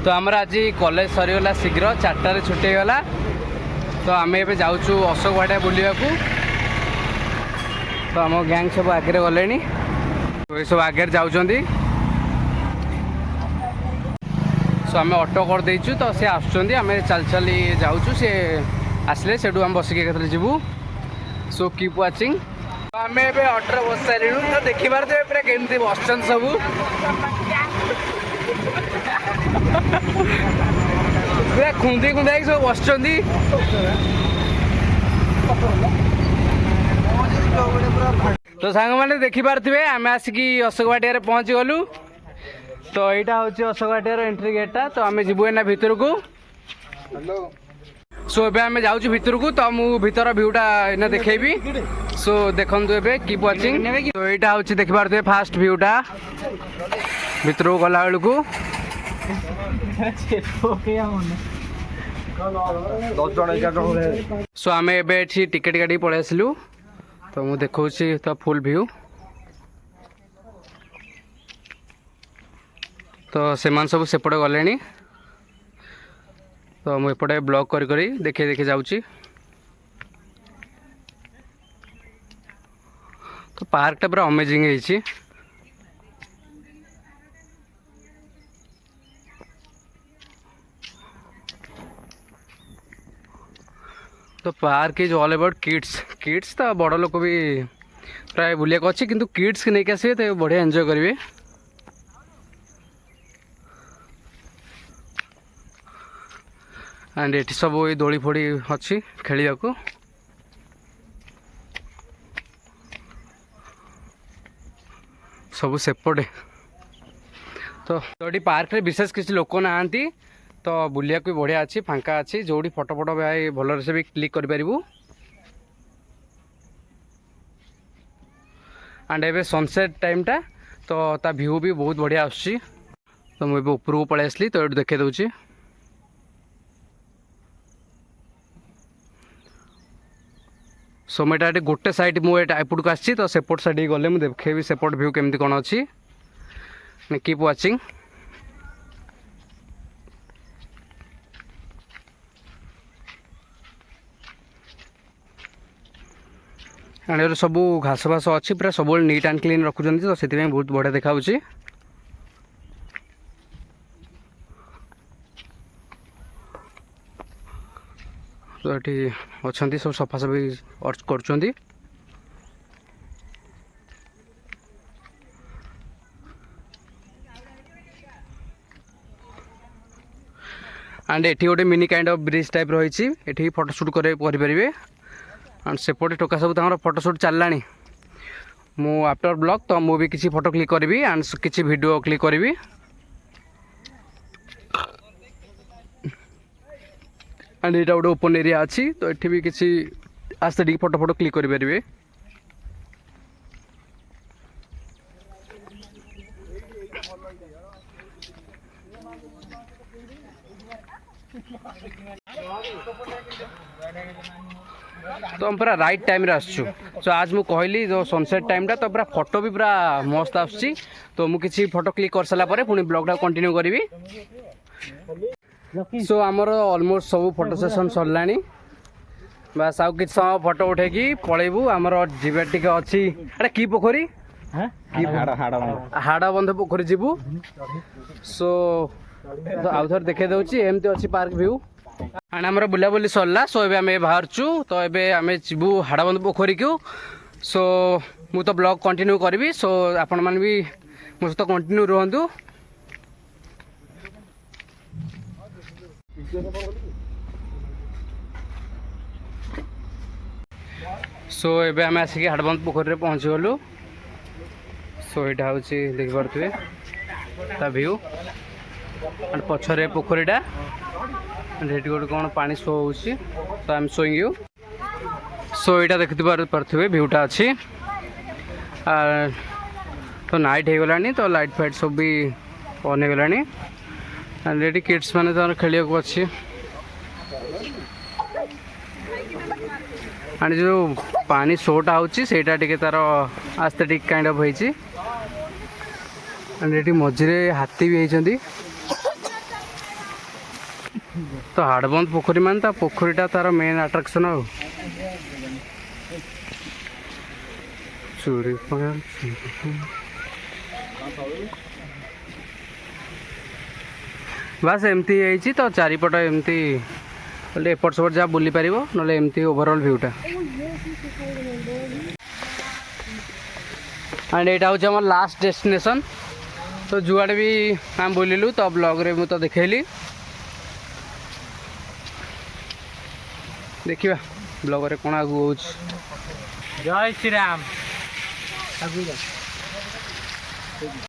तो आमर आज कॉलेज सरीगला शीघ्र 4टार छुट्टी गला तो आम ए जाऊँ अशोक वाटिया बुलवा तो आम गैंग सब आगे गले तो ये सब आगे जाऊँ सो आम ऑटो कर देचु तो सी आसुँच आम चल चल जाऊँ सी आसले से बसिक जीवु सो कीप वाचिंग आम ए ऑटो बस सारे तो देखिबार तो पूरा केमती बसन सब पूरा खुंदी खुंदा सब बस तो सांग मैंने देखिपारे आम आसिक अशोक वाटिया पहुँची गलु तो यहाँ हूँ अशोक वाटियार एंट्री गेटा तो आम जीवु एना भितर को सो ए आम जाऊँ भितर को तो मुझे भीतर भ्यूटा एना देखेबी सो देखु ए कीप वाचिंग तो यहाँ हूँ देखिपारे फास्ट भ्यूटा भितर को गला बेलू सो आम ए टिकेट काटी पलि आसलु तो मुझे देखा तो फुल व्यू तो से सब सेपटे गले तो मुझे ब्लॉग करी देखे जाऊँगी तो पार्कटा पूरा अमेजिंग है तो park is all about kids तो बड़ लोक भी प्राय बुलिया अच्छी किंतु किड्स के नहीं आसवे तो बढ़िया एंजॉय करेंगे एंड ये सब दोली फोड़ी अच्छी खेल को सब सेपटे तो ये पार्क रे विशेष किसी लोक ना तो बुलिया भी बढ़िया अच्छी फांका अच्छी जो फटो फटो भाई भल से भी क्लिक कर पारू एंड एवं सनसेट टाइमटा तो ता व्यू भी बहुत बढ़िया आसुची तो मुझे ऊपर को पलि आसली तो ये देखे दूसरी सो मैं गोटे साइड मुझे एपट को आसी तो सेपट साइड गले मुझे देखेबी सेपट व्यू केमती कौन अच्छी कीप वाचिंग एंड सब घास फास अच्छी पूरा सब नीट एंड क्लीन रखुच्च तो से बहुत बढ़िया देखा तो ये अच्छा सब सफासफी कर एंड ये गोटे mini kind of bridge type रही ये फोटोशूट करेंगे एंड सेपटे टोका सब फोटोशूट चलला मु आफ्टर ब्लॉग तो मु भी किसी फोटो क्लिक करी एंड किसी वीडियो क्लिक करी एंड यहाँ गोटे ओपन एरिया अच्छी तो ये भी किसी आस्ते टी फोटो फोटो क्लिक करेंगे तो हम पूरा राइट टाइम रे आसछु सो आज मु कहली जो सनसेट टाइम टा तो पूरा फोटो भी पूरा मस्त आसुची तो मु किसी फोटो क्लिक कर सारा परे पुनी ब्लॉग टा कंटिन्यू करी सो आमर ऑलमोस्ट सब फोटो सेशन सरलानी बस आउ किछ समय फोटो उठे की पळेबू आमर जीवा टिके अछि अरे की पोखरी हाड़ बंध पोखरी जीवु सो तो आउ थर देखे दउची एमती अछि पार्क व्यू एंड आमर बुलाबुली सरला सो एबे आमे बाहरचु तो एबे आमे जीवु हाड़बंध पोखरी को सो मु तो ब्लॉग कंटिन्यू करबी सो आपण मान भी मो सहित कंटिन्यू रहंतु सो एबे आमे आसिक हाड़बंध पोखरी रे पहुंची गलु सो एटा होची देख पारथुए ता व्यू एंड पछरे पोखरीटा रेडी गोटे कौन पानी शो हो तो I am showing you so यहाँ देखी पारे भ्यूटा अच्छी तो नाइट हो गलानी तो लाइट फाइट सब भी ऑन हो गलानी एंड ये किड्स मैंने तो खेल को अच्छी एंड जो पानी शोटा होटा टे तार आस्थेटिक काइंड ऑफ होती एंड ये मझे हाथी भी होती तो हाड़बंद पोखरी मान ता पोखरीटा तार मेन आट्राक्शन आ चूड़ी बस एमती है तो चारिपट एमती एपट सेपट जहाँ बुली पार ना एमती ओवरऑल व्यूटा एंड यहाँ हूँ आम लास्ट डेस्टिनेशन तो जुआड़े भी आम बुलिलु तो ब्लॉग रे मुझे देखली देखा ब्लॉग रे कौन आगू हो जय श्री राम।